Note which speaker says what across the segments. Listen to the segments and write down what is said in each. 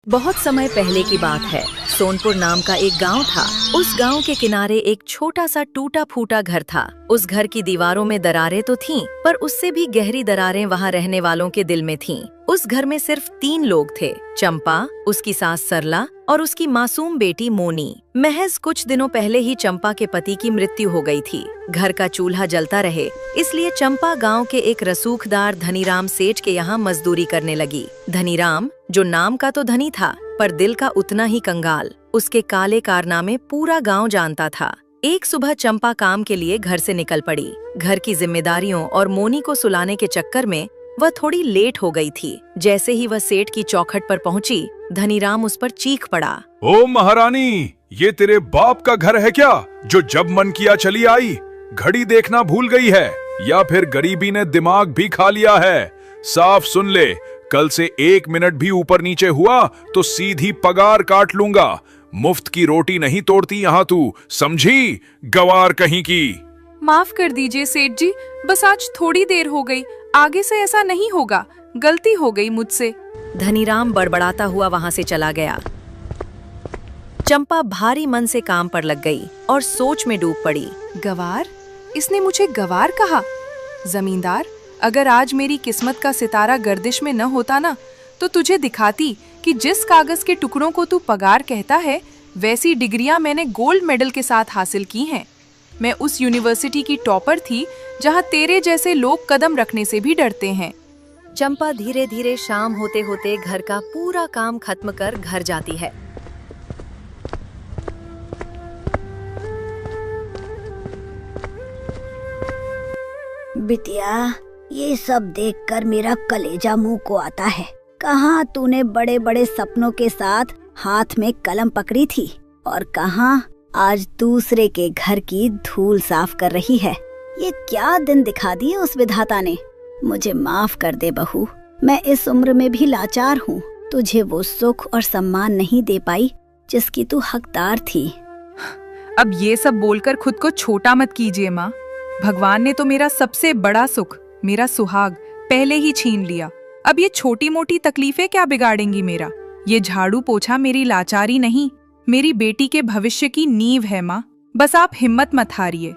Speaker 1: बहुत समय पहले की बात है। सोनपुर नाम का एक गांव था। उस गांव के किनारे एक छोटा सा टूटा फूटा घर था। उस घर की दीवारों में दरारें तो थीं, पर उससे भी गहरी दरारें वहां रहने वालों के दिल में थीं। उस घर में सिर्फ 3 लोग थे, चंपा, उसकी सास सरला और उसकी मासूम बेटी मोनी। महज कुछ दिनों पहले ही चंपा के पति की मृत्यु हो गई थी। घर का चूल्हा जलता रहे, इसलिए चंपा गांव के एक रसूखदार धनीराम सेठ के यहाँ मजदूरी करने लगी। धनीराम, जो नाम का तो धनी था, पर दिल का उतना ही कंगाल। उसके काले कारनामे पूरा गांव जानता था। एक सुबह चंपा काम के लिए घर से निकल पड़ी। घर की जिम्मेदारियों और मोनी को सुलाने के चक्कर में वह थोड़ी लेट हो गई थी। जैसे ही वह सेठ की चौखट पर पहुंची, धनीराम उस पर चीख पड़ा।
Speaker 2: ओ महारानी, ये तेरे बाप का घर है क्या, जो जब मन किया चली आई? घड़ी देखना भूल गई है, या फिर गरीबी ने दिमाग भी खा लिया है? साफ सुन ले, कल से 1 मिनट भी ऊपर नीचे हुआ तो सीधी पगार काट लूंगा। मुफ्त की रोटी नहीं तोड़ती यहाँ तू, समझी? गवार कहीं की।
Speaker 3: माफ कर दीजिए सेठ जी, बस आज थोड़ी देर हो गई, आगे से ऐसा नहीं होगा, गलती हो गई मुझसे।
Speaker 1: धनीराम बड़बड़ाता हुआ वहां से चला गया। चंपा भारी मन से काम पर लग गई और सोच में डूब पड़ी।
Speaker 3: गवार? इसने मुझे गवार कहा? जमींदार, अगर आज मेरी किस्मत का सितारा गर्दिश में न होता ना, तो तुझे दिखाती कि जिस कागज के टुकड़ों को तू पगार कहता है, वैसी डिग्रियां मैंने गोल्ड मेडल के साथ हासिल की हैं। मैं उस यूनिवर्सिटी की टॉपर थी, जहां तेरे जैसे लोग कदम रखने से भी डरते हैं।
Speaker 1: चंपा धीरे धीरे शाम होते होते घर का पूरा काम खत्म कर घर जाती है।
Speaker 4: बिटिया, ये सब देखकर मेरा कलेजा मुंह को आता है। कहाँ तूने बड़े बड़े सपनों के साथ हाथ में कलम पकड़ी थी, और कहाँ आज दूसरे के घर की धूल साफ कर रही है। ये क्या दिन दिखा दिए उस विधाता ने। मुझे माफ कर दे बहू, मैं इस उम्र में भी लाचार हूँ। तुझे वो सुख और सम्मान नहीं दे पाई जिसकी तू हकदार थी।
Speaker 3: अब ये सब बोलकर खुद को छोटा मत कीजिए माँ। भगवान ने तो मेरा सबसे बड़ा सुख, मेरा सुहाग, पहले ही छीन लिया। अब ये छोटी मोटी तकलीफें क्या बिगाड़ेंगी मेरा? ये झाड़ू पोछा मेरी लाचारी नहीं, मेरी बेटी के भविष्य की नींव है माँ। बस आप हिम्मत मत हारिए।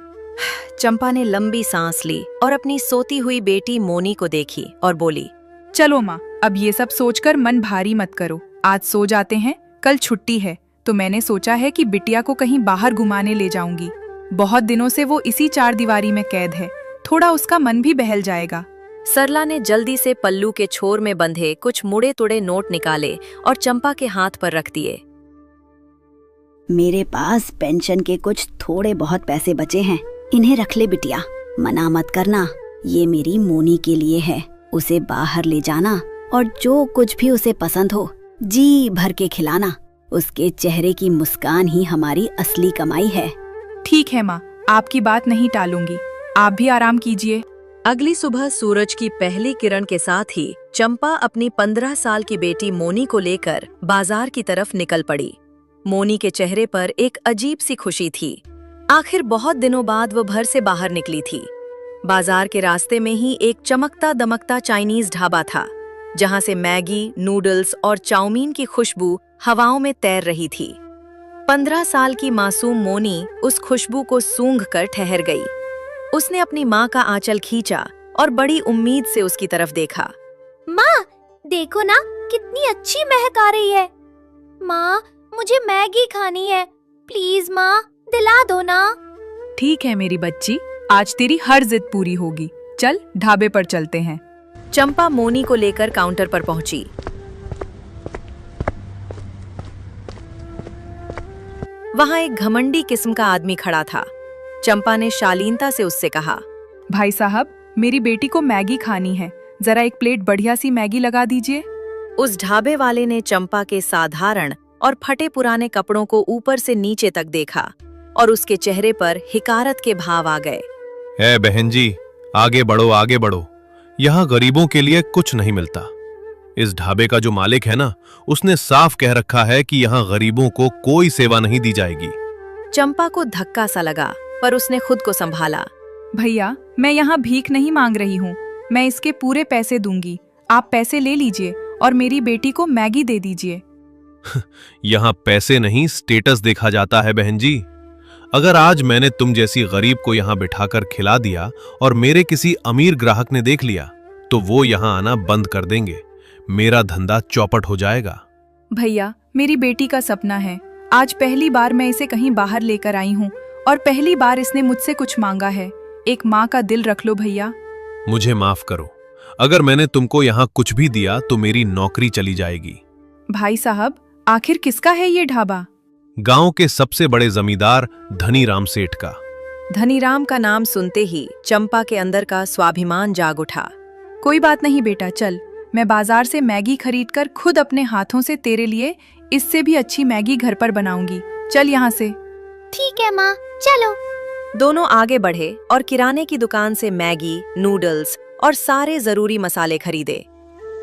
Speaker 1: चंपा ने लंबी सांस ली और अपनी सोती हुई बेटी मोनी को देखी और बोली,
Speaker 3: चलो माँ, अब ये सब सोचकर मन भारी मत करो। आज सो जाते हैं, कल छुट्टी है, तो मैंने सोचा है कि बिटिया को कहीं बाहर घुमाने ले जाऊंगी। बहुत दिनों से वो इसी 4 दीवारी में कैद है, थोड़ा उसका मन भी बहल जाएगा।
Speaker 1: सरला ने जल्दी से पल्लू के छोर में बंधे कुछ मुड़े तुड़े नोट निकाले और चंपा के हाथ पर रख दिए।
Speaker 4: मेरे पास पेंशन के कुछ थोड़े बहुत पैसे बचे हैं, इन्हें रख ले बिटिया। मना मत करना, ये मेरी मोनी के लिए है। उसे बाहर ले जाना और जो कुछ भी उसे पसंद हो जी भर के खिलाना। उसके चेहरे की मुस्कान ही हमारी असली कमाई है।
Speaker 3: ठीक है माँ, आपकी बात नहीं टालूंगी। आप भी आराम कीजिए।
Speaker 1: अगली सुबह सूरज की पहली किरण के साथ ही चंपा अपनी 15 साल की बेटी मोनी को लेकर बाजार की तरफ निकल पड़ी। मोनी के चेहरे पर एक अजीब सी खुशी थी। आखिर बहुत दिनों बाद वो घर से बाहर निकली थी। बाजार के रास्ते में ही एक चमकता दमकता चाइनीज ढाबा था, जहां से मैगी, नूडल्स और चाउमीन की खुशबू हवाओं में तैर रही थी। 15 साल की मासूम मोनी उस खुशबू को सूंघकर ठहर गई। उसने अपनी माँ का आंचल खींचा और बड़ी उम्मीद से उसकी तरफ देखा।
Speaker 5: माँ, देखो ना, कितनी अच्छी महक आ रही है। माँ, मुझे मैगी खानी है, प्लीज माँ, दिला दो ना।
Speaker 3: ठीक है मेरी बच्ची, आज तेरी हर जिद पूरी होगी। चल ढाबे पर चलते हैं।
Speaker 1: चंपा मोनी को लेकर काउंटर पर पहुंची। वहां एक घमंडी किस्म का आदमी खड़ा था। चंपा ने शालीनता से उससे कहा,
Speaker 3: भाई साहब, मेरी बेटी को मैगी खानी है, जरा एक प्लेट बढ़िया सी मैगी लगा दीजिए।
Speaker 1: उस ढाबे वाले ने चंपा के साधारण और फटे पुराने कपड़ों को ऊपर से नीचे तक देखा और उसके चेहरे पर हिकारत के भाव आ गए।
Speaker 6: ए बहन जी, आगे बढ़ो आगे बढ़ो, यहाँ गरीबों के लिए कुछ नहीं मिलता। इस ढाबे का जो मालिक है ना, उसने साफ कह रखा है कि यहाँ गरीबों को कोई सेवा नहीं दी जाएगी।
Speaker 1: चंपा को धक्का सा लगा, पर उसने खुद को संभाला।
Speaker 3: भैया, मैं यहाँ भीख नहीं मांग रही हूँ, मैं इसके पूरे पैसे दूंगी। आप पैसे ले लीजिए और मेरी बेटी को मैगी दे दीजिए।
Speaker 6: यहां पैसे नहीं स्टेटस देखा जाता है बहन जी। अगर आज मैंने तुम जैसी गरीब को यहां बिठाकर खिला दिया और मेरे किसी अमीर ग्राहक ने देख लिया तो वो यहां आना बंद कर देंगे, मेरा धंधा चौपट हो जाएगा।
Speaker 3: भैया, मेरी बेटी का सपना है। आज पहली बार मैं इसे कहीं बाहर लेकर आई हूँ और पहली बार इसने मुझसे कुछ मांगा है। एक माँ का दिल रख लो भैया।
Speaker 6: मुझे माफ करो, अगर मैंने तुमको यहां कुछ भी दिया तो मेरी नौकरी चली जाएगी।
Speaker 3: भाई साहब, आखिर किसका है ये ढाबा?
Speaker 6: गांव के सबसे बड़े जमींदार धनीराम सेठ का।
Speaker 1: धनीराम का नाम सुनते ही चंपा के अंदर का स्वाभिमान जाग उठा।
Speaker 3: कोई बात नहीं बेटा, चल, मैं बाजार से मैगी खरीदकर खुद अपने हाथों से तेरे लिए इससे भी अच्छी मैगी घर पर बनाऊंगी। चल यहाँ से।
Speaker 5: ठीक है माँ, चलो।
Speaker 1: दोनों आगे बढ़े और किराने की दुकान से मैगी, नूडल्स और सारे जरूरी मसाले खरीदे।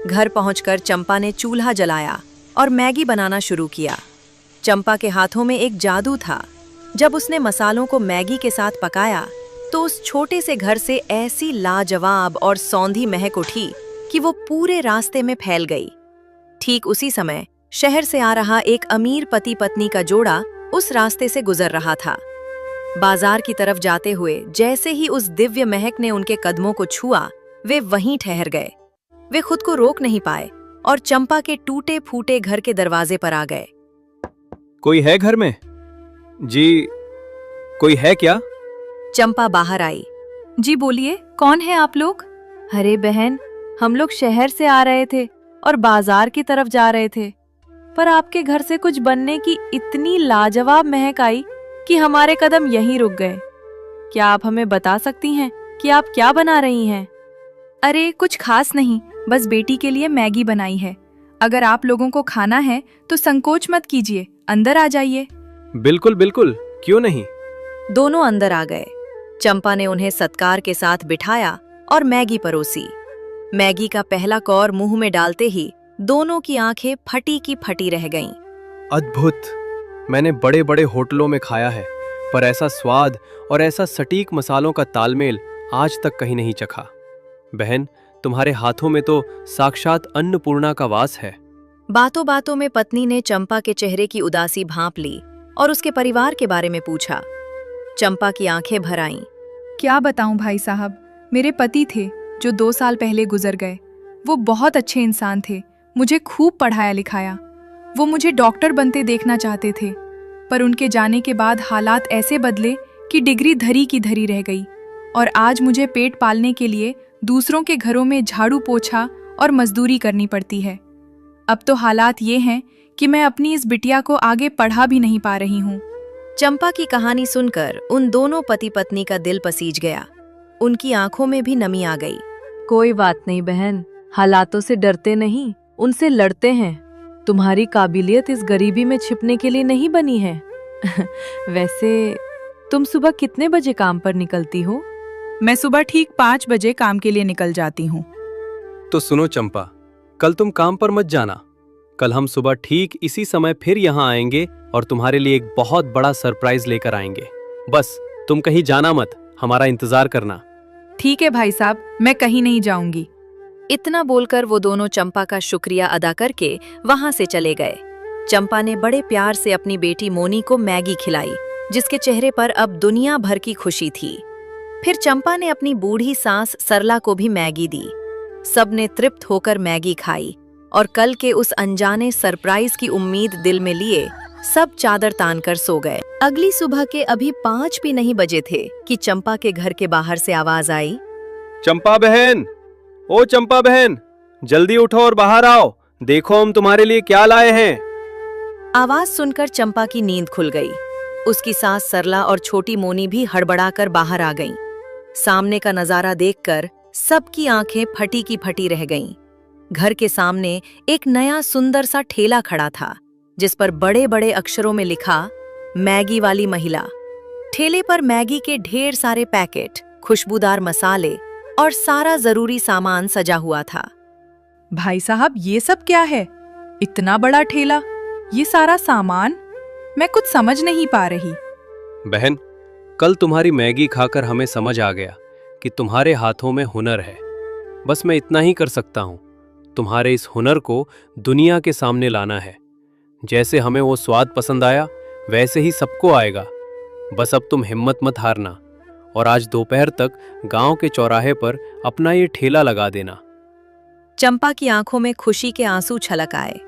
Speaker 1: घर पहुंचकर चंपा ने चूल्हा जलाया और मैगी बनाना शुरू किया। चंपा के हाथों में एक जादू था। जब उसने मसालों को मैगी के साथ पकाया तो उस छोटे से घर से ऐसी लाजवाब और सौंधी महक उठी कि वो पूरे रास्ते में फैल गई। ठीक उसी समय शहर से आ रहा एक अमीर पति पत्नी का जोड़ा उस रास्ते से गुजर रहा था। बाजार की तरफ जाते हुए जैसे ही उस दिव्य महक ने उनके कदमों को छुआ, वे वहीं ठहर गए। वे खुद को रोक नहीं पाए और चंपा के टूटे फूटे घर के दरवाजे पर आ गए।
Speaker 7: कोई है घर में? जी, कोई है क्या?
Speaker 1: चंपा बाहर आई।
Speaker 3: जी बोलिए, कौन है आप लोग?
Speaker 1: अरे बहन, हम लोग शहर से आ रहे थे और बाजार की तरफ जा रहे थे, पर आपके घर से कुछ बनने की इतनी लाजवाब महक आई कि हमारे कदम यहीं रुक गए। क्या आप हमें बता सकती हैं कि आप क्या बना रही हैं?
Speaker 3: अरे कुछ खास नहीं, बस बेटी के लिए मैगी बनाई है। अगर आप लोगों को खाना है तो संकोच मत कीजिए, अंदर आ जाइए।
Speaker 7: बिल्कुल बिल्कुल, क्यों नहीं।
Speaker 1: दोनों अंदर आ गए। चंपा ने उन्हें सत्कार के साथ बिठाया और मैगी परोसी। मैगी का पहला कौर मुंह में डालते ही दोनों की आंखें फटी की फटी रह गईं।
Speaker 7: अद्भुत! मैंने बड़े बड़े होटलों में खाया है, पर ऐसा स्वाद और ऐसा सटीक मसालों का तालमेल आज तक कहीं नहीं चखा। बहन, तुम्हारे हाथों में तो साक्षात अन्नपूर्णा का वास है।
Speaker 1: बातों बातों में पत्नी ने चंपा के चेहरे की उदासी भांप ली और उसके परिवार के बारे में पूछा। चंपा की आंखें भर आईं।
Speaker 3: क्या बताऊं भाई साहब, मेरे पति थे जो 2 साल पहले गुजर गए। वो बहुत अच्छे इंसान थे, मुझे खूब पढ़ाया लिखाया। वो मुझे डॉक्टर बनते देखना चाहते थे, पर उनके जाने के बाद हालात ऐसे बदले कि डिग्री धरी की धरी रह गई और आज मुझे पेट पालने के लिए दूसरों के घरों में झाड़ू पोछा और मजदूरी करनी पड़ती है। अब तो हालात ये हैं कि मैं अपनी इस बिटिया को आगे पढ़ा भी नहीं पा रही हूँ।
Speaker 1: चंपा की कहानी सुनकर उन दोनों पति पत्नी का दिल पसीज गया। उनकी आंखों में भी नमी आ गई।
Speaker 8: कोई बात नहीं बहन, हालातों से डरते नहीं, उनसे लड़ते हैं। तुम्हारी काबिलियत इस गरीबी में छिपने के लिए नहीं बनी है। वैसे तुम सुबह कितने बजे काम पर निकलती हो?
Speaker 3: मैं सुबह ठीक 5 बजे काम के लिए निकल जाती हूँ।
Speaker 7: तो सुनो चंपा, कल तुम काम पर मत जाना। कल हम सुबह ठीक इसी समय फिर यहाँ आएंगे और तुम्हारे लिए एक बहुत बड़ा सरप्राइज लेकर आएंगे। बस तुम कहीं जाना मत, हमारा इंतजार करना।
Speaker 3: ठीक है भाई साहब, मैं कहीं नहीं जाऊंगी।
Speaker 1: इतना बोलकर वो दोनों चंपा का शुक्रिया अदा करके वहां से चले गए। चंपा ने बड़े प्यार से अपनी बेटी मोनी को मैगी खिलाई, जिसके चेहरे पर अब दुनिया भर की खुशी थी। फिर चंपा ने अपनी बूढ़ी सास सरला को भी मैगी दी। सबने तृप्त होकर मैगी खाई और कल के उस अनजाने सरप्राइज की उम्मीद दिल में लिए सब चादर तान कर सो गए। अगली सुबह के अभी 5 भी नहीं बजे थे कि चंपा के घर के बाहर से आवाज आई।
Speaker 7: चंपा बहन, ओ चंपा बहन, जल्दी उठो और बाहर आओ, देखो हम तुम्हारे लिए क्या लाए हैं।
Speaker 1: आवाज सुनकर चंपा की नींद खुल गई। उसकी सास सरला और छोटी मोनी भी हड़बड़ाकर बाहर आ गईं। सामने का नजारा देखकर सबकी आंखें फटी की फटी रह गईं। घर के सामने एक नया सुंदर सा ठेला खड़ा था, जिस पर बड़े बड़े अक्षरों में लिखा मैगी वाली महिला। ठेले पर मैगी के ढेर सारे पैकेट, खुशबूदार मसाले और सारा जरूरी सामान सजा हुआ था।
Speaker 3: भाई साहब, ये सब क्या है? इतना बड़ा ठेला, ये सारा सामान, मैं कुछ समझ नहीं पा रही।
Speaker 7: बहन, कल तुम्हारी मैगी खाकर हमें समझ आ गया कि तुम्हारे हाथों में हुनर है। बस मैं इतना ही कर सकता हूँ, तुम्हारे इस हुनर को दुनिया के सामने लाना है। जैसे हमें वो स्वाद पसंद आया वैसे ही सबको आएगा। बस अब तुम हिम्मत मत हारना और आज दोपहर तक गांव के चौराहे पर अपना ये ठेला लगा देना।
Speaker 1: चंपा की आंखों में खुशी के आंसू छलक आए।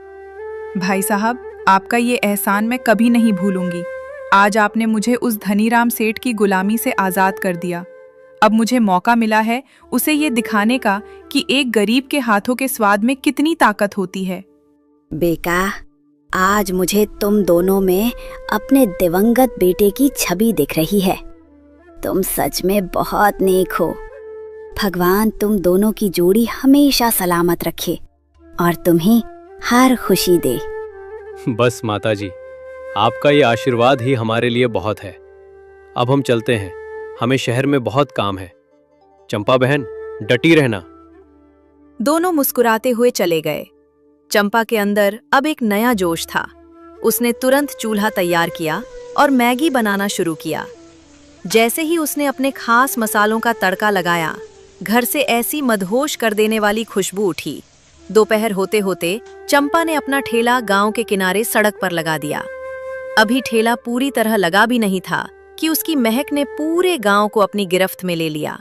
Speaker 3: भाई साहब, आपका ये एहसान मैं कभी नहीं भूलूंगी। आज आपने मुझे उस धनीराम सेठ की गुलामी से आज़ाद कर दिया। अब मुझे मौका मिला है उसे ये दिखाने का कि एक गरीब के हाथों के स्वाद में कितनी ताकत होती है।
Speaker 4: बेका, आज मुझे तुम दोनों में अपने दिवंगत बेटे की छवि दिख रही है। तुम सच में बहुत नेक हो। भगवान तुम दोनों की जोड़ी हमेशा सलामत रखे और तुम्हें हर खुशी दे।
Speaker 7: बस माताजी, आपका ये आशीर्वाद ही हमारे लिए बहुत है। अब हम चलते हैं, हमें शहर में बहुत काम है। चंपा बहन, डटी रहना।
Speaker 1: दोनों मुस्कुराते हुए चले गए। चंपा के अंदर अब एक नया जोश था। उसने तुरंत चूल्हा तैयार किया और मैगी बनाना शुरू किया। जैसे ही उसने अपने खास मसालों का तड़का लगाया, घर से ऐसी मदहोश कर देने वाली खुशबू उठी। दोपहर होते होते चंपा ने अपना ठेला गांव के किनारे सड़क पर लगा दिया। अभी ठेला पूरी तरह लगा भी नहीं था कि उसकी महक ने पूरे गांव को अपनी गिरफ्त में ले लिया।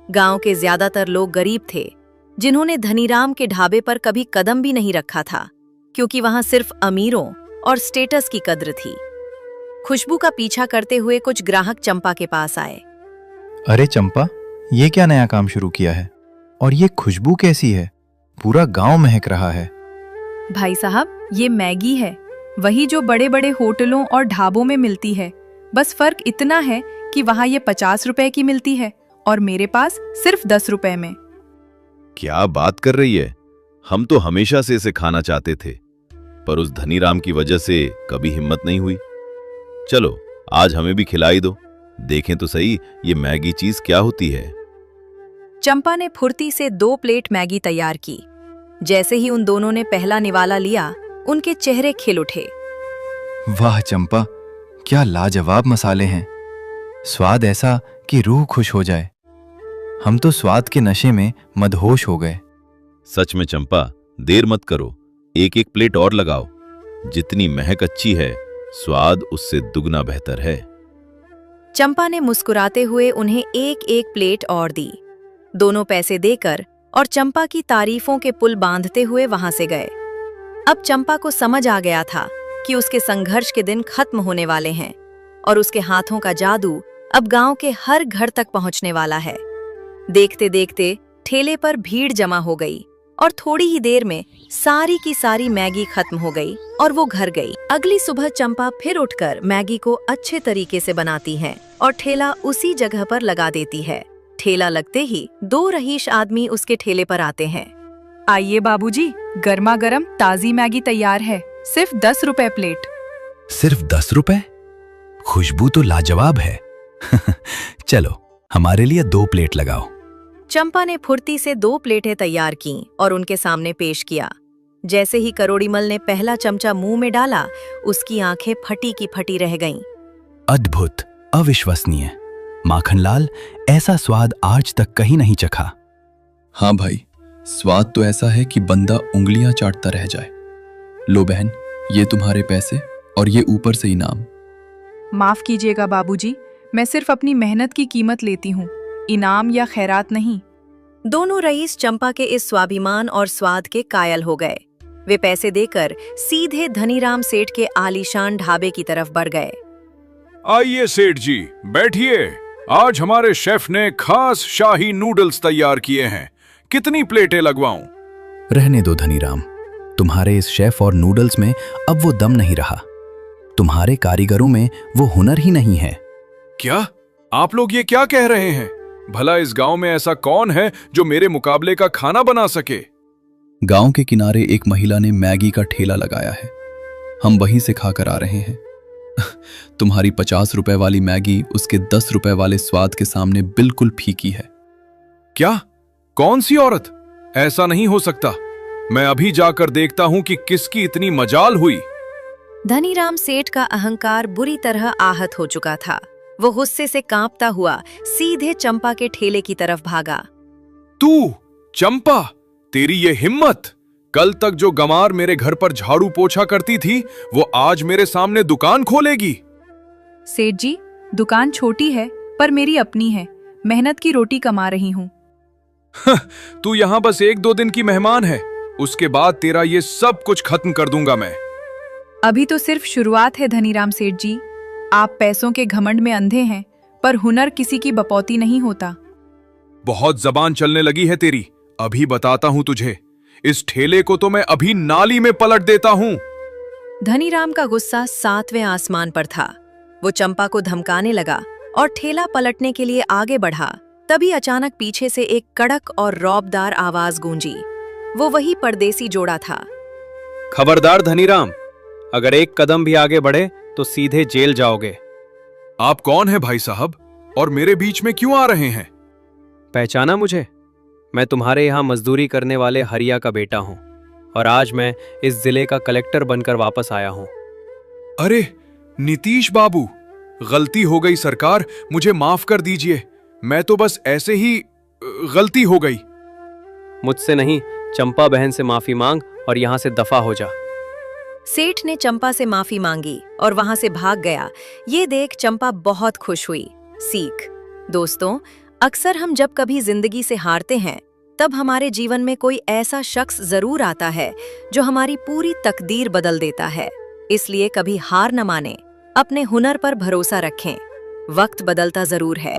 Speaker 1: गांव के ज्यादातर लोग गरीब थे, जिन्होंने धनीराम के ढाबे पर कभी कदम भी नहीं रखा था, क्योंकि वहां सिर्फ अमीरों और स्टेटस की कद्र थी। खुशबू का पीछा करते हुए कुछ ग्राहक चंपा के पास आए।
Speaker 9: अरे चंपा, ये क्या नया काम शुरू किया है? और ये खुशबू कैसी है? पूरा गांव महक रहा है।
Speaker 3: भाई साहब, ये मैगी है, वही जो बड़े बड़े होटलों और ढाबों में मिलती है। बस फर्क इतना है कि वहाँ ये 50 रुपए की मिलती है और मेरे पास सिर्फ 10 रुपए में।
Speaker 10: क्या बात कर रही है? हम तो हमेशा से इसे खाना चाहते थे, पर उस धनीराम की वजह से कभी हिम्मत नहीं हुई। चलो आज हमें भी खिलाई दो, देखें तो सही ये मैगी चीज क्या होती है।
Speaker 1: चंपा ने फुर्ती से 2 प्लेट मैगी तैयार की। जैसे ही उन दोनों ने पहला निवाला लिया, उनके चेहरे खिल उठे।
Speaker 9: वाह चंपा, क्या लाजवाब मसाले हैं। स्वाद ऐसा कि रूह खुश हो जाए। हम तो स्वाद के नशे में मदहोश हो गए।
Speaker 10: सच में चंपा, देर मत करो, एक एक प्लेट और लगाओ। जितनी महक अच्छी है, स्वाद उससे दुगना बेहतर है।
Speaker 1: चंपा ने मुस्कुराते हुए उन्हें एक एक प्लेट और दी। दोनों पैसे देकर और चंपा की तारीफों के पुल बांधते हुए वहां से गए। अब चंपा को समझ आ गया था कि उसके संघर्ष के दिन खत्म होने वाले हैं और उसके हाथों का जादू अब गांव के हर घर तक पहुंचने वाला है। देखते देखते ठेले पर भीड़ जमा हो गई और थोड़ी ही देर में सारी की सारी मैगी खत्म हो गई और वो घर गई। अगली सुबह चंपा फिर उठकर मैगी को अच्छे तरीके से बनाती है और ठेला उसी जगह पर लगा देती है। ठेला लगते ही 2 रहीश आदमी उसके ठेले पर आते हैं।
Speaker 3: आइए बाबूजी, गर्मा गर्म ताजी मैगी तैयार है, सिर्फ 10 रुपए प्लेट।
Speaker 11: सिर्फ 10 रुपए? खुशबू तो लाजवाब है। चलो हमारे लिए 2 प्लेट लगाओ।
Speaker 1: चंपा ने फुर्ती से 2 प्लेटें तैयार की और उनके सामने पेश किया। जैसे ही करोड़ीमल ने पहला चमचा मुंह में डाला, उसकी आंखें फटी की फटी रह गईं।
Speaker 11: अद्भुत, अविश्वसनीय। माखनलाल, ऐसा स्वाद आज तक कहीं नहीं चखा।
Speaker 12: हाँ भाई, स्वाद तो ऐसा है कि बंदा उंगलियां चाटता रह जाए। लो बहन, ये तुम्हारे पैसे और ये ऊपर से इनाम।
Speaker 3: माफ कीजिएगा बाबूजी, मैं सिर्फ अपनी मेहनत की कीमत लेती हूँ, इनाम या खैरात नहीं।
Speaker 1: दोनों रईस चंपा के इस स्वाभिमान और स्वाद के कायल हो गए। वे पैसे देकर सीधे धनीराम सेठ के आलीशान ढाबे की तरफ बढ़ गए।
Speaker 2: आइए सेठ जी, बैठिए। आज हमारे शेफ ने खास शाही नूडल्स तैयार किए हैं। कितनी प्लेटें लगवाऊं?
Speaker 11: रहने दो धनीराम, तुम्हारे इस शेफ और नूडल्स में अब वो दम नहीं रहा। तुम्हारे कारीगरों में वो हुनर ही नहीं है।
Speaker 2: क्या आप लोग ये क्या कह रहे हैं? भला इस गांव में ऐसा कौन है जो मेरे मुकाबले का खाना बना सके?
Speaker 12: गांव के किनारे एक महिला ने मैगी का ठेला लगाया है, हम वहीं से खाकर आ रहे हैं। तुम्हारी 50 रुपए वाली मैगी उसके 10 रुपए वाले स्वाद के सामने बिल्कुल फीकी है।
Speaker 2: क्या? कौन सी औरत? ऐसा नहीं हो सकता। मैं अभी जाकर देखता हूं कि किसकी इतनी मजाल हुई।
Speaker 1: धनीराम सेठ का अहंकार बुरी तरह आहत हो चुका था। वो गुस्से से कांपता हुआ सीधे चंपा के ठेले की तरफ भागा।
Speaker 2: तू चंपा, तेरी ये हिम्मत! कल तक जो गंवार मेरे घर पर झाड़ू पोछा करती थी, वो आज मेरे सामने दुकान खोलेगी।
Speaker 3: सेठ जी, दुकान छोटी है पर मेरी अपनी है। मेहनत की रोटी कमा रही हूँ।
Speaker 2: तू यहाँ बस 1-2 दिन की मेहमान है, उसके बाद तेरा ये सब कुछ खत्म कर दूंगा मैं।
Speaker 3: अभी तो सिर्फ शुरुआत है धनीराम सेठ जी। आप पैसों के घमंड में अंधे हैं, पर हुनर किसी की बपौती नहीं होता।
Speaker 2: बहुत जबान चलने लगी है तेरी। अभी बताता हूं तुझे, इस ठेले को तो मैं अभी नाली में पलट देता हूं।
Speaker 1: धनीराम का गुस्सा 7वें आसमान पर था। वो चंपा को धमकाने लगा और ठेला पलटने के लिए आगे बढ़ा। तभी अचानक पीछे से एक कड़क और रौबदार आवाज गूंजी। वो वही परदेसी जोड़ा था।
Speaker 7: खबरदार धनीराम, अगर एक कदम भी आगे बढ़े तो सीधे जेल जाओगे।
Speaker 2: आप कौन है भाई साहब, और मेरे बीच में क्यों आ रहे हैं?
Speaker 7: पहचाना मुझे? मैं तुम्हारे यहाँ मजदूरी करने वाले हरिया का बेटा हूँ और आज मैं इस जिले का कलेक्टर बनकर वापस आया हूँ।
Speaker 2: अरे नीतीश बाबू, गलती हो गई सरकार, मुझे माफ कर दीजिए। मैं तो बस ऐसे ही गलती हो गई।
Speaker 7: मुझसे नहीं, चंपा बहन से माफी मांग और यहाँ से दफा हो जा।
Speaker 1: सेठ ने चंपा से माफी मांगी और वहां से भाग गया। ये देख चंपा बहुत खुश हुई। सीख दोस्तों, अक्सर हम जब कभी जिंदगी से हारते हैं, तब हमारे जीवन में कोई ऐसा शख्स जरूर आता है जो हमारी पूरी तकदीर बदल देता है। इसलिए कभी हार न माने, अपने हुनर पर भरोसा रखें। वक्त बदलता जरूर है,